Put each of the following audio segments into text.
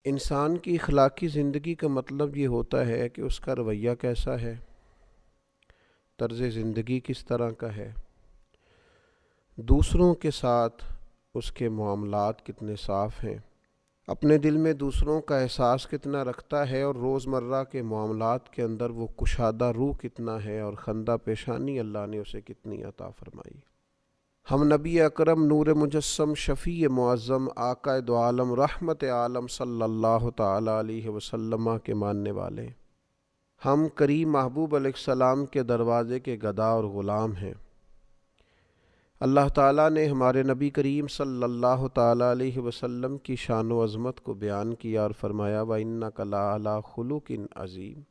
انسان کی اخلاقی زندگی کا مطلب یہ ہوتا ہے کہ اس کا رویہ کیسا ہے، طرز زندگی کس طرح کا ہے، دوسروں کے ساتھ اس کے معاملات کتنے صاف ہیں، اپنے دل میں دوسروں کا احساس کتنا رکھتا ہے، اور روزمرہ کے معاملات کے اندر وہ کشادہ روح کتنا ہے، اور خندہ پیشانی اللہ نے اسے کتنی عطا فرمائی۔ ہم نبی اکرم نور مجسم شفیع معظم آقا دو عالم رحمت عالم صلی اللہ تعالی علیہ وسلم کے ماننے والے، ہم کریم محبوب علیہ السلام کے دروازے کے گدا اور غلام ہیں۔ اللہ تعالیٰ نے ہمارے نبی کریم صلی اللہ تعالی علیہ وسلم کی شان و عظمت کو بیان کیا اور فرمایا وَإِنَّكَ لَعَلَىٰ خُلُقٍ عظیم،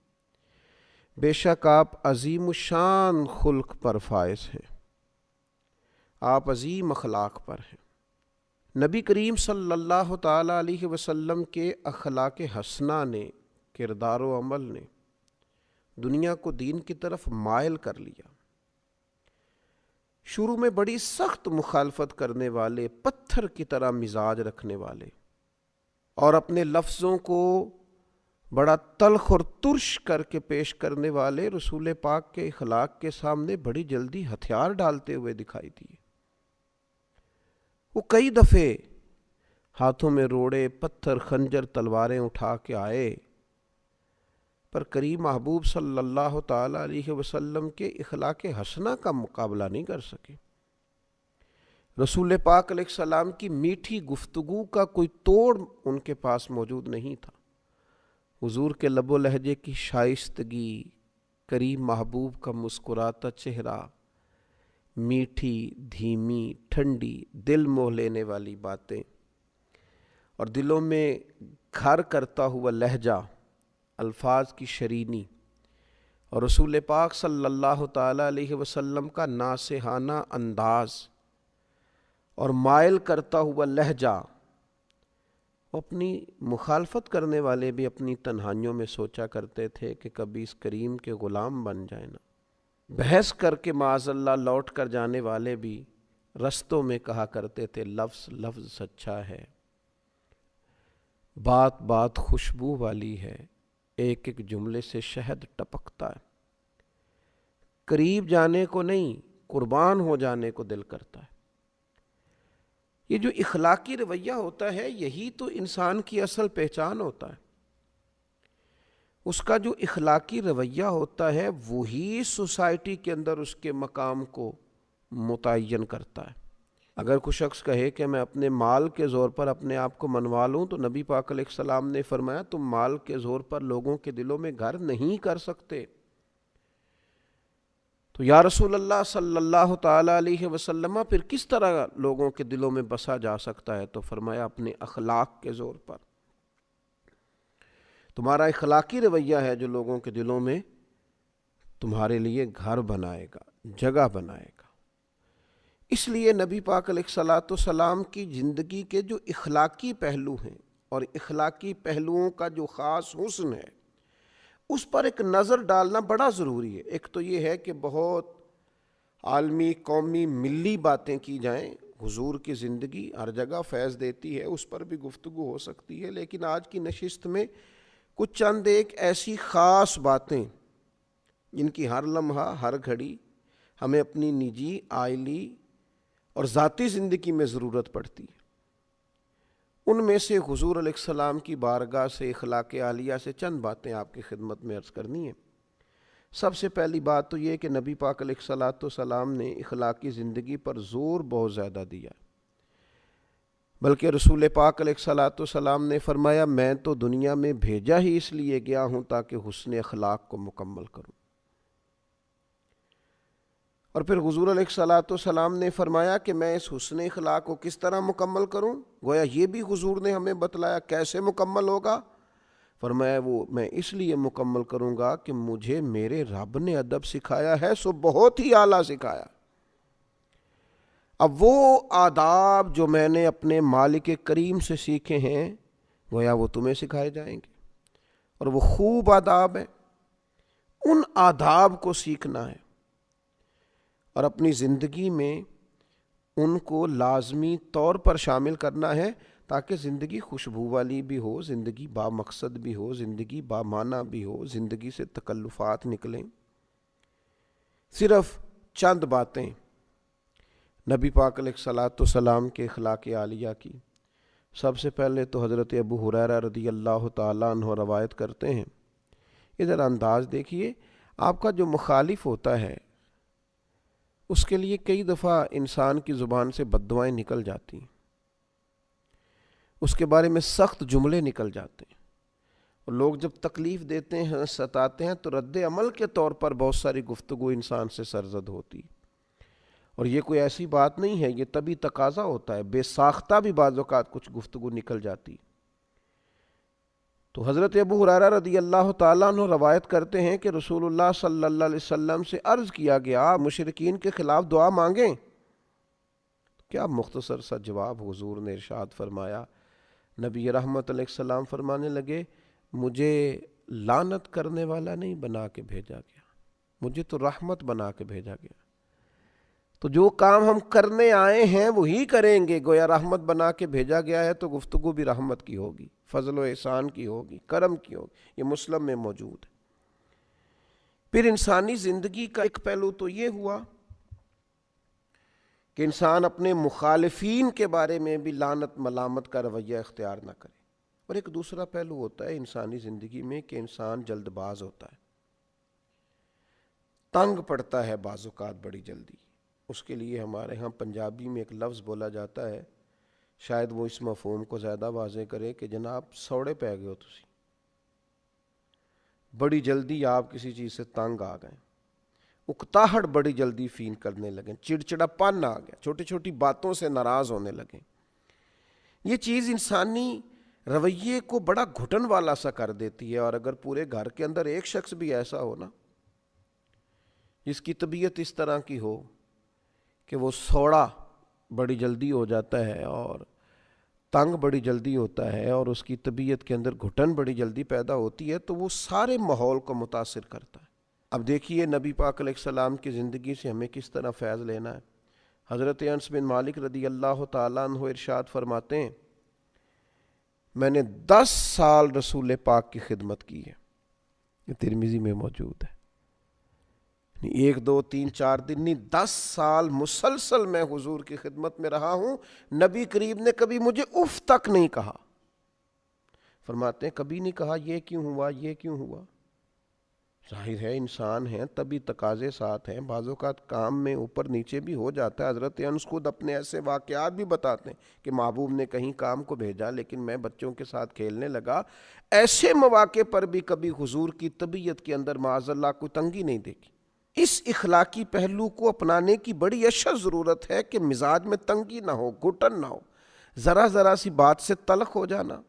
بے شک آپ عظیم الشان خلق پر فائز ہیں، آپ عظیم اخلاق پر ہیں۔ نبی کریم صلی اللہ تعالی علیہ وسلم کے اخلاق حسنہ نے، کردار و عمل نے دنیا کو دین کی طرف مائل کر لیا۔ شروع میں بڑی سخت مخالفت کرنے والے، پتھر کی طرح مزاج رکھنے والے، اور اپنے لفظوں کو بڑا تلخ اور ترش کر کے پیش کرنے والے رسول پاک کے اخلاق کے سامنے بڑی جلدی ہتھیار ڈالتے ہوئے دکھائی دیے۔ وہ کئی دفعے ہاتھوں میں روڑے، پتھر، خنجر، تلواریں اٹھا کے آئے، پر کریم محبوب صلی اللہ تعالی علیہ وسلم کے اخلاق حسنہ کا مقابلہ نہیں کر سکے۔ رسول پاک علیہ السلام کی میٹھی گفتگو کا کوئی توڑ ان کے پاس موجود نہیں تھا۔ حضور کے لب و لہجے کی شائستگی، کریم محبوب کا مسکراتا چہرہ، میٹھی، دھیمی، ٹھنڈی، دل موہ لینے والی باتیں، اور دلوں میں گھر کرتا ہوا لہجہ، الفاظ کی شرینی، اور رسول پاک صلی اللہ تعالی علیہ وسلم کا ناصحانہ انداز اور مائل کرتا ہوا لہجہ۔ اپنی مخالفت کرنے والے بھی اپنی تنہائیوں میں سوچا کرتے تھے کہ کبھی اس کریم کے غلام بن جائیں نا۔ بحث کر کے معاذ اللہ لوٹ کر جانے والے بھی رستوں میں کہا کرتے تھے لفظ لفظ سچا ہے، بات بات خوشبو والی ہے، ایک ایک جملے سے شہد ٹپکتا ہے۔ قریب جانے کو نہیں، قربان ہو جانے کو دل کرتا ہے۔ یہ جو اخلاقی رویہ ہوتا ہے، یہی تو انسان کی اصل پہچان ہوتا ہے۔ اس کا جو اخلاقی رویہ ہوتا ہے وہی سوسائٹی کے اندر اس کے مقام کو متعین کرتا ہے۔ اگر کوئی شخص کہے کہ میں اپنے مال کے زور پر اپنے آپ کو منوا لوں، تو نبی پاک علیہ السلام نے فرمایا تم مال کے زور پر لوگوں کے دلوں میں گھر نہیں کر سکتے۔ تو یا رسول اللہ صلی اللہ تعالی علیہ وسلم، پھر کس طرح لوگوں کے دلوں میں بسا جا سکتا ہے؟ تو فرمایا اپنے اخلاق کے زور پر۔ تمہارا اخلاقی رویہ ہے جو لوگوں کے دلوں میں تمہارے لیے گھر بنائے گا، جگہ بنائے گا۔ اس لیے نبی پاک علیہ الصلاۃ والسلام کی زندگی کے جو اخلاقی پہلو ہیں، اور اخلاقی پہلوؤں کا جو خاص حسن ہے، اس پر ایک نظر ڈالنا بڑا ضروری ہے۔ ایک تو یہ ہے کہ بہت عالمی، قومی، ملی باتیں کی جائیں۔ حضور کی زندگی ہر جگہ فیض دیتی ہے، اس پر بھی گفتگو ہو سکتی ہے، لیکن آج کی نشست میں کچھ چند ایک ایسی خاص باتیں جن کی ہر لمحہ، ہر گھڑی ہمیں اپنی نجی، عائلی اور ذاتی زندگی میں ضرورت پڑتی ہے۔ ان میں سے حضور علیہ السلام کی بارگاہ سے، اخلاق عالیہ سے چند باتیں آپ کی خدمت میں عرض کرنی ہیں۔ سب سے پہلی بات تو یہ کہ نبی پاک علیہ الصلاۃ والسلام نے اخلاقی زندگی پر زور بہت زیادہ دیا، بلکہ رسول پاک علیہ الصلاۃ والسلام نے فرمایا میں تو دنیا میں بھیجا ہی اس لیے گیا ہوں تاکہ حسن اخلاق کو مکمل کروں۔ اور پھر حضور علیہ الصلاۃ والسلام نے فرمایا کہ میں اس حسن اخلاق کو کس طرح مکمل کروں؟ گویا یہ بھی حضور نے ہمیں بتلایا کیسے مکمل ہوگا۔ فرمایا وہ میں اس لیے مکمل کروں گا کہ مجھے میرے رب نے ادب سکھایا ہے، سو بہت ہی اعلیٰ سکھایا۔ اب وہ آداب جو میں نے اپنے مالک کریم سے سیکھے ہیں، گویا وہ تمہیں سکھائے جائیں گے، اور وہ خوب آداب ہیں۔ ان آداب کو سیکھنا ہے اور اپنی زندگی میں ان کو لازمی طور پر شامل کرنا ہے، تاکہ زندگی خوشبو والی بھی ہو، زندگی با مقصد بھی ہو، زندگی با معنی بھی ہو، زندگی سے تکلفات نکلیں۔ صرف چند باتیں نبی پاک علیہ الصلاۃ والسلام کے اخلاق عالیہ کی۔ سب سے پہلے تو حضرت ابو ہریرہ رضی اللہ تعالیٰ عنہ روایت کرتے ہیں، ادھر انداز دیکھیے، آپ کا جو مخالف ہوتا ہے اس کے لیے کئی دفعہ انسان کی زبان سے بد دعائیں نکل جاتی ہیں، اس کے بارے میں سخت جملے نکل جاتے ہیں، اور لوگ جب تکلیف دیتے ہیں، ستاتے ہیں، تو رد عمل کے طور پر بہت ساری گفتگو انسان سے سرزد ہوتی، اور یہ کوئی ایسی بات نہیں ہے، یہ طبی تقاضا ہوتا ہے، بے ساختہ بھی بعض اوقات کچھ گفتگو نکل جاتی۔ تو حضرت ابو ہریرہ رضی اللہ تعالیٰ عنہ روایت کرتے ہیں کہ رسول اللہ صلی اللہ علیہ وسلم سے عرض کیا گیا مشرکین کے خلاف دعا مانگیں؟ کیا مختصر سا جواب حضور نے ارشاد فرمایا، نبی رحمت علیہ السلام فرمانے لگے، مجھے لعنت کرنے والا نہیں بنا کے بھیجا گیا، مجھے تو رحمت بنا کے بھیجا گیا، تو جو کام ہم کرنے آئے ہیں وہی کریں گے، گویا رحمت بنا کے بھیجا گیا ہے تو گفتگو بھی رحمت کی ہوگی، فضل و احسان کی ہوگی، کرم کی ہوگی، یہ مسلم میں موجود ہے۔ پھر انسانی زندگی کا ایک پہلو تو یہ ہوا کہ انسان اپنے مخالفین کے بارے میں بھی لعنت ملامت کا رویہ اختیار نہ کرے، اور ایک دوسرا پہلو ہوتا ہے انسانی زندگی میں کہ انسان جلد باز ہوتا ہے، تنگ پڑتا ہے بعض اوقات بڑی جلدی۔ اس کے لیے ہمارے ہاں پنجابی میں ایک لفظ بولا جاتا ہے، شاید وہ اس مفہوم کو زیادہ واضح کرے کہ جناب سوڑے پہ گئے ہو تسی، بڑی جلدی آپ کسی چیز سے تنگ آ گئے، اکتاہٹ بڑی جلدی فیل کرنے لگے، چڑچڑا پن آ گیا، چھوٹی چھوٹی باتوں سے ناراض ہونے لگے۔ یہ چیز انسانی رویے کو بڑا گھٹن والا سا کر دیتی ہے، اور اگر پورے گھر کے اندر ایک شخص بھی ایسا ہو نا جس کی طبیعت اس طرح کی ہو کہ وہ سوڑا بڑی جلدی ہو جاتا ہے اور تنگ بڑی جلدی ہوتا ہے، اور اس کی طبیعت کے اندر گھٹن بڑی جلدی پیدا ہوتی ہے، تو وہ سارے ماحول کو متاثر کرتا ہے۔ اب دیکھیے نبی پاک علیہ السلام کی زندگی سے ہمیں کس طرح فیض لینا ہے۔ حضرت انس بن مالک رضی اللہ تعالیٰ عنہ ارشاد فرماتے ہیں، میں نے 10 سال رسول پاک کی خدمت کی ہے، یہ ترمذی میں موجود ہے، 1 2 3 4 دن نہیں، 10 سال مسلسل میں حضور کی خدمت میں رہا ہوں، نبی کریم نے کبھی مجھے اف تک نہیں کہا۔ فرماتے ہیں کبھی نہیں کہا یہ کیوں ہوا، یہ کیوں ہوا۔ ظاہر ہے انسان ہیں، تبھی تقاضے ساتھ ہیں، بعض اوقات کام میں اوپر نیچے بھی ہو جاتا ہے۔ حضرت انس خود اپنے ایسے واقعات بھی بتاتے ہیں کہ محبوب نے کہیں کام کو بھیجا لیکن میں بچوں کے ساتھ کھیلنے لگا، ایسے مواقع پر بھی کبھی حضور کی طبیعت کے اندر معاذ اللہ کوئی تنگی نہیں دیکھی۔ اس اخلاقی پہلو کو اپنانے کی بڑی اشد ضرورت ہے کہ مزاج میں تنگی نہ ہو، گھٹن نہ ہو، ذرا ذرا سی بات سے تلخ ہو جانا،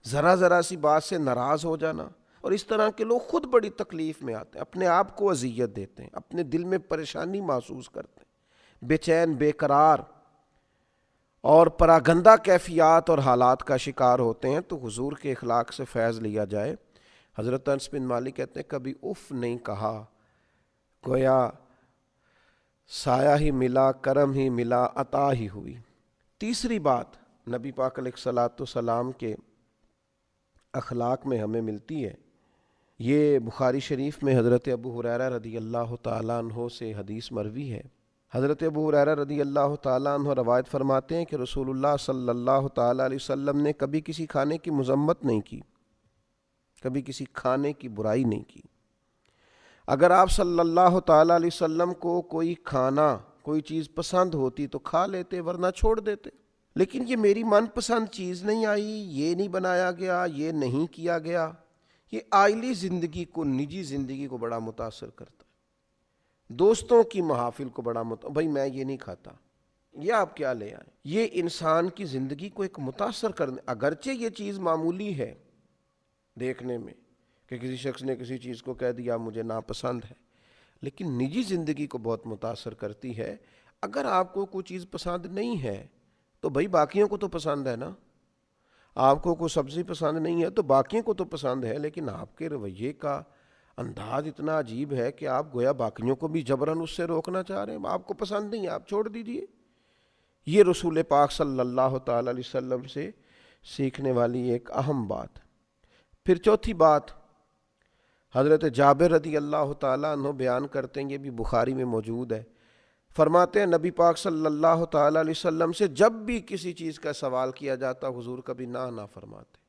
ذرا ذرا سی بات سے ناراض ہو جانا، اور اس طرح کے لوگ خود بڑی تکلیف میں آتے ہیں، اپنے آپ کو اذیت دیتے ہیں، اپنے دل میں پریشانی محسوس کرتے ہیں، بے چین بے قرار اور پراگندہ کیفیات اور حالات کا شکار ہوتے ہیں۔ تو حضور کے اخلاق سے فیض لیا جائے۔ حضرت انس بن مالک کہتے ہیں کبھی اف نہیں کہا، گویا سایہ ہی ملا، کرم ہی ملا، عطا ہی ہوئی۔ تیسری بات نبی پاک علیہ الصلاۃ والسلام کے اخلاق میں ہمیں ملتی ہے، یہ بخاری شریف میں حضرت ابو ہریرہ رضی اللہ تعالیٰ عنہ سے حدیث مروی ہے۔ حضرت ابو ہریرہ رضی اللہ تعالیٰ عنہ روایت فرماتے ہیں کہ رسول اللہ صلی اللہ تعالیٰ علیہ وسلم نے کبھی کسی کھانے کی مذمت نہیں کی، کبھی کسی کھانے کی برائی نہیں کی۔ اگر آپ صلی اللہ تعالیٰ علیہ وسلم کو کوئی کھانا، کوئی چیز پسند ہوتی تو کھا لیتے، ورنہ چھوڑ دیتے، لیکن یہ میری من پسند چیز نہیں آئی، یہ نہیں بنایا گیا، یہ نہیں کیا گیا، یہ عائلی زندگی کو، نجی زندگی کو بڑا متاثر کرتا ہے، دوستوں کی محافل کو بڑا بھائی میں یہ نہیں کھاتا، یہ آپ کیا لے آئے، یہ انسان کی زندگی کو ایک متاثر کرنے، اگرچہ یہ چیز معمولی ہے دیکھنے میں کہ کسی شخص نے کسی چیز کو کہہ دیا مجھے ناپسند ہے، لیکن نجی زندگی کو بہت متاثر کرتی ہے۔ اگر آپ کو کوئی چیز پسند نہیں ہے تو بھائی باقیوں کو تو پسند ہے نا، آپ کو کوئی سبزی پسند نہیں ہے تو باقیوں کو تو پسند ہے، لیکن آپ کے رویے کا انداز اتنا عجیب ہے کہ آپ گویا باقیوں کو بھی جبراً اس سے روکنا چاہ رہے ہیں، آپ کو پسند نہیں ہے آپ چھوڑ دیجئے۔ یہ رسول پاک صلی اللہ تعالی علیہ وسلم سے سیکھنے والی ایک اہم بات۔ پھر چوتھی بات، حضرت جابر رضی اللہ تعالیٰ عنہ بیان کرتے ہیں، یہ بھی بخاری میں موجود ہے، فرماتے ہیں نبی پاک صلی اللہ تعالیٰ علیہ وسلم سے جب بھی کسی چیز کا سوال کیا جاتا حضور کبھی نہ فرماتے۔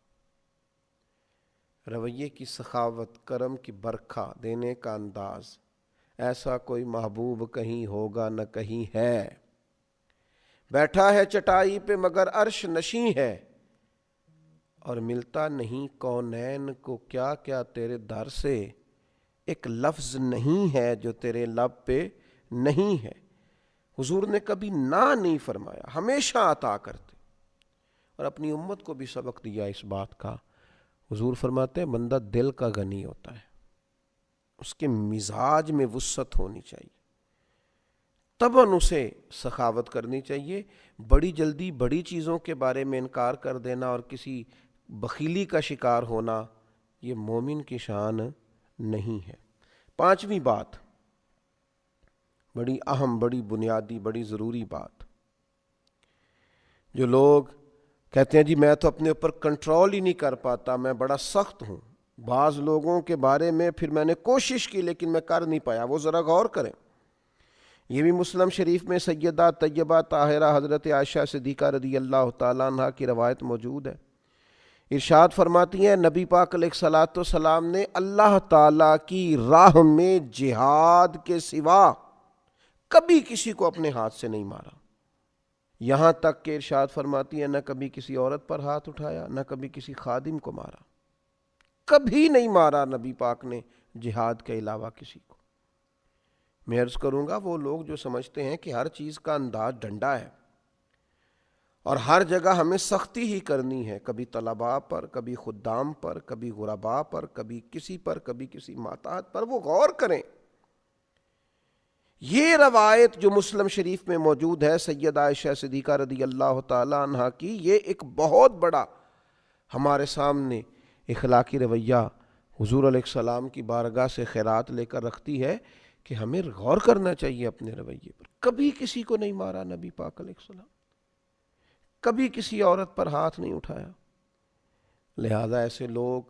رویے کی سخاوت، کرم کی برکھا دینے کا انداز، ایسا کوئی محبوب کہیں ہوگا نہ کہیں ہے، بیٹھا ہے چٹائی پہ مگر عرش نشیں ہے، اور ملتا نہیں کونین کو کیا کیا تیرے در سے، ایک لفظ نہیں ہے جو تیرے لب پہ نہیں ہے۔ حضور نے کبھی نہ نہیں فرمایا، ہمیشہ عطا کرتے، اور اپنی امت کو بھی سبق دیا اس بات کا۔ حضور فرماتے ہیں بندہ دل کا غنی ہوتا ہے، اس کے مزاج میں وسعت ہونی چاہیے، طبعاً اسے سخاوت کرنی چاہیے۔ بڑی جلدی بڑی چیزوں کے بارے میں انکار کر دینا اور کسی بخیلی کا شکار ہونا، یہ مومن کی شان نہیں ہے۔ پانچویں بات، بڑی اہم، بڑی بنیادی، بڑی ضروری بات، جو لوگ کہتے ہیں جی میں تو اپنے اوپر کنٹرول ہی نہیں کر پاتا، میں بڑا سخت ہوں، بعض لوگوں کے بارے میں پھر میں نے کوشش کی لیکن میں کر نہیں پایا، وہ ذرا غور کریں۔ یہ بھی مسلم شریف میں سیدہ طیبہ طاہرہ حضرت عائشہ صدیقہ رضی اللہ تعالیٰ عنہ کی روایت موجود ہے۔ ارشاد فرماتی ہیں نبی پاک علیہ الصلوۃ والسلام نے اللہ تعالیٰ کی راہ میں جہاد کے سوا کبھی کسی کو اپنے ہاتھ سے نہیں مارا، یہاں تک کہ ارشاد فرماتی ہیں نہ کبھی کسی عورت پر ہاتھ اٹھایا، نہ کبھی کسی خادم کو مارا، کبھی نہیں مارا نبی پاک نے جہاد کے علاوہ کسی کو۔ میں عرض کروں گا وہ لوگ جو سمجھتے ہیں کہ ہر چیز کا انداز ڈنڈا ہے اور ہر جگہ ہمیں سختی ہی کرنی ہے، کبھی طلباء پر، کبھی خدام پر، کبھی غرباء پر، کبھی کسی پر، کبھی کسی ماتحت پر، وہ غور کریں۔ یہ روایت جو مسلم شریف میں موجود ہے سیدہ عائشہ صدیقہ رضی اللہ تعالی عنہ کی، یہ ایک بہت بڑا ہمارے سامنے اخلاقی رویہ حضور علیہ السلام کی بارگاہ سے خیرات لے کر رکھتی ہے کہ ہمیں غور کرنا چاہیے اپنے رویے پر۔ کبھی کسی کو نہیں مارا نبی پاک علیہ السلام، کبھی کسی عورت پر ہاتھ نہیں اٹھایا۔ لہذا ایسے لوگ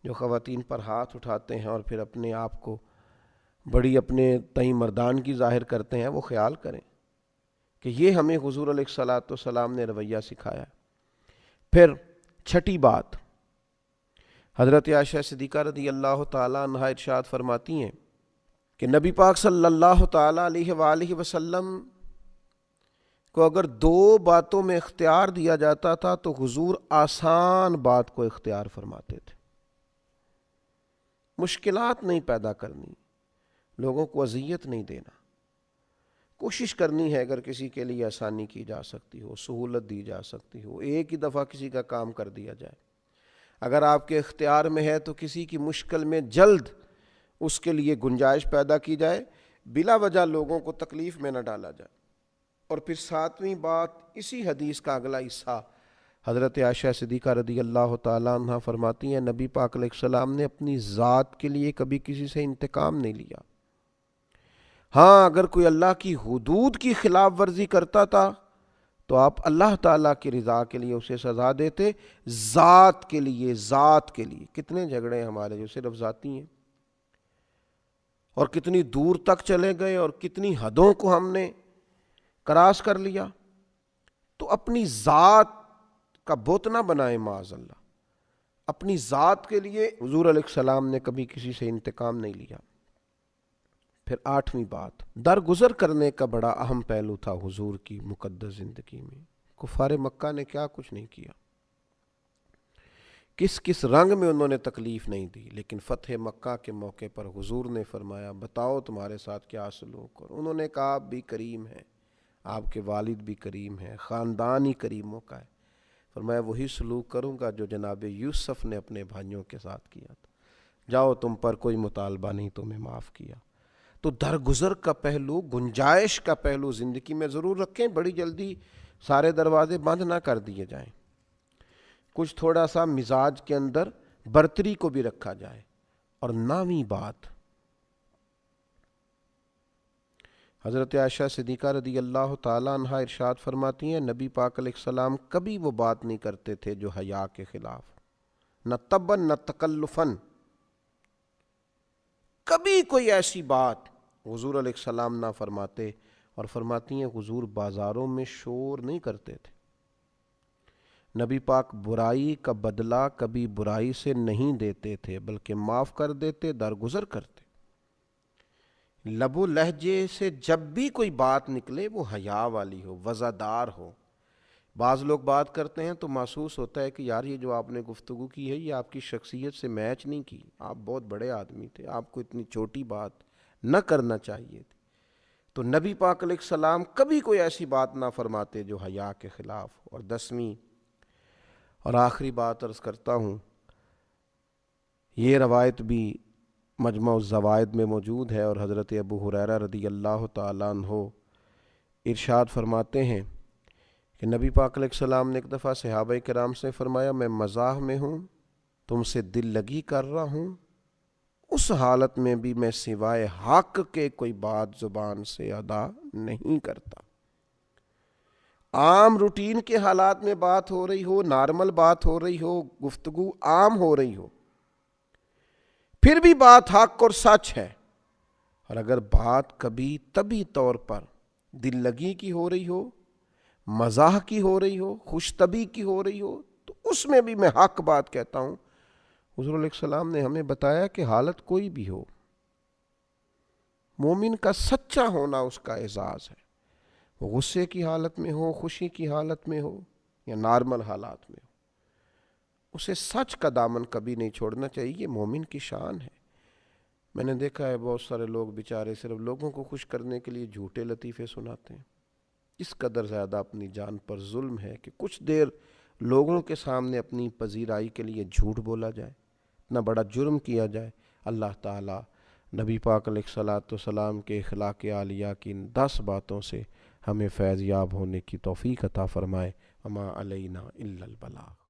جو خواتین پر ہاتھ اٹھاتے ہیں اور پھر اپنے آپ کو بڑی اپنے تئیں مردان کی ظاہر کرتے ہیں، وہ خیال کریں کہ یہ ہمیں حضور علیہ الصلوۃ والسلام نے رویہ سکھایا ہے۔ پھر چھٹی بات، حضرت عائشہ صدیقہ رضی اللہ تعالی عنہ ارشاد فرماتی ہیں کہ نبی پاک صلی اللہ تعالی علیہ وآلہ وسلم کو اگر دو باتوں میں اختیار دیا جاتا تھا تو حضور آسان بات کو اختیار فرماتے تھے۔ مشکلات نہیں پیدا کرنی، لوگوں کو اذیت نہیں دینا، کوشش کرنی ہے اگر کسی کے لیے آسانی کی جا سکتی ہو، سہولت دی جا سکتی ہو، ایک ہی دفعہ کسی کا کام کر دیا جائے۔ اگر آپ کے اختیار میں ہے تو کسی کی مشکل میں جلد اس کے لیے گنجائش پیدا کی جائے، بلا وجہ لوگوں کو تکلیف میں نہ ڈالا جائے۔ اور پھر ساتویں بات، اسی حدیث کا اگلا حصہ حضرت عائشہ صدیقہ رضی اللہ تعالیٰ عنہ فرماتی ہیں نبی پاک علیہ السلام نے اپنی ذات کے لیے کبھی کسی سے انتقام نہیں لیا۔ ہاں اگر کوئی اللہ کی حدود کی خلاف ورزی کرتا تھا تو آپ اللہ تعالیٰ کی رضا کے لیے اسے سزا دیتے، ذات کے لیے، ذات کے لیے۔ کتنے جھگڑے ہمارے جو صرف ذاتی ہیں، اور کتنی دور تک چلے گئے اور کتنی حدوں کو ہم نے کراس کر لیا۔ تو اپنی ذات کا بت نہ بنائیں معاذ اللہ، اپنی ذات کے لیے حضور علیہ السلام نے کبھی کسی سے انتقام نہیں لیا۔ پھر آٹھویں بات، درگزر کرنے کا بڑا اہم پہلو تھا حضور کی مقدس زندگی میں۔ کفار مکہ نے کیا کچھ نہیں کیا، کس کس رنگ میں انہوں نے تکلیف نہیں دی، لیکن فتح مکہ کے موقع پر حضور نے فرمایا بتاؤ تمہارے ساتھ کیا سلوک، اور انہوں نے کہا آپ بھی کریم ہیں، آپ کے والد بھی کریم ہیں، خاندان ہی کریموں کا ہے۔ فرمایا وہی سلوک کروں گا جو جناب یوسف نے اپنے بھائیوں کے ساتھ کیا تھا، جاؤ تم پر کوئی مطالبہ نہیں، تمہیں معاف کیا۔ تو درگزر کا پہلو، گنجائش کا پہلو زندگی میں ضرور رکھیں، بڑی جلدی سارے دروازے بند نہ کر دیے جائیں، کچھ تھوڑا سا مزاج کے اندر برتری کو بھی رکھا جائے۔ اور 9ویں بات، حضرت عائشہ صدیقہ رضی اللہ تعالیٰ عنہ ارشاد فرماتی ہیں نبی پاک علیہ السلام کبھی وہ بات نہیں کرتے تھے جو حیا کے خلاف، نہ تبن نہ تکلفن، کبھی کوئی ایسی بات حضور علیہ السلام نہ فرماتے. اور فرماتی ہیں حضور بازاروں میں شور نہیں کرتے تھے. نبی پاک برائی کا بدلہ کبھی برائی سے نہیں دیتے تھے بلکہ معاف کر دیتے، درگزر کرتے. لب و لہجے سے جب بھی کوئی بات نکلے وہ حیا والی ہو، وزادار ہو. بعض لوگ بات کرتے ہیں تو محسوس ہوتا ہے کہ یار یہ جو آپ نے گفتگو کی ہے یہ آپ کی شخصیت سے میچ نہیں کی، آپ بہت بڑے آدمی تھے، آپ کو اتنی چھوٹی بات نہ کرنا چاہیے تھی. تو نبی پاک علیہ السلام کبھی کوئی ایسی بات نہ فرماتے جو حیا کے خلاف. اور 10ویں اور آخری بات عرض کرتا ہوں، یہ روایت بھی مجمع الزوائد میں موجود ہے، اور حضرت ابو ہریرہ رضی اللہ تعالیٰ عنہ ارشاد فرماتے ہیں کہ نبی پاک علیہ السلام نے ایک دفعہ صحابہ کرام سے فرمایا میں مزاح میں ہوں، تم سے دل لگی کر رہا ہوں، اس حالت میں بھی میں سوائے حق کے کوئی بات زبان سے ادا نہیں کرتا. عام روٹین کے حالات میں بات ہو رہی ہو، نارمل بات ہو رہی ہو، گفتگو عام ہو رہی ہو، پھر بھی بات حق اور سچ ہے. اور اگر بات کبھی طبی طور پر دل لگی کی ہو رہی ہو، مزاح کی ہو رہی ہو، خوش طبی کی ہو رہی ہو، تو اس میں بھی میں حق بات کہتا ہوں. حضور علیہ السلام نے ہمیں بتایا کہ حالت کوئی بھی ہو، مومن کا سچا ہونا اس کا اعزاز ہے. وہ غصے کی حالت میں ہو، خوشی کی حالت میں ہو، یا نارمل حالات میں ہو، اسے سچ کا دامن کبھی نہیں چھوڑنا چاہیے. یہ مومن کی شان ہے. میں نے دیکھا ہے بہت سارے لوگ بیچارے صرف لوگوں کو خوش کرنے کے لیے جھوٹے لطیفے سناتے ہیں. اس قدر زیادہ اپنی جان پر ظلم ہے کہ کچھ دیر لوگوں کے سامنے اپنی پذیرائی کے لیے جھوٹ بولا جائے، اتنا بڑا جرم کیا جائے. اللہ تعالیٰ نبی پاک علیہ الصلاۃ والسلام کے اخلاق عالیہ کی ان 10 باتوں سے ہمیں فیض یاب ہونے کی توفیق عطا فرمائے. وما علینا الا البلاغ.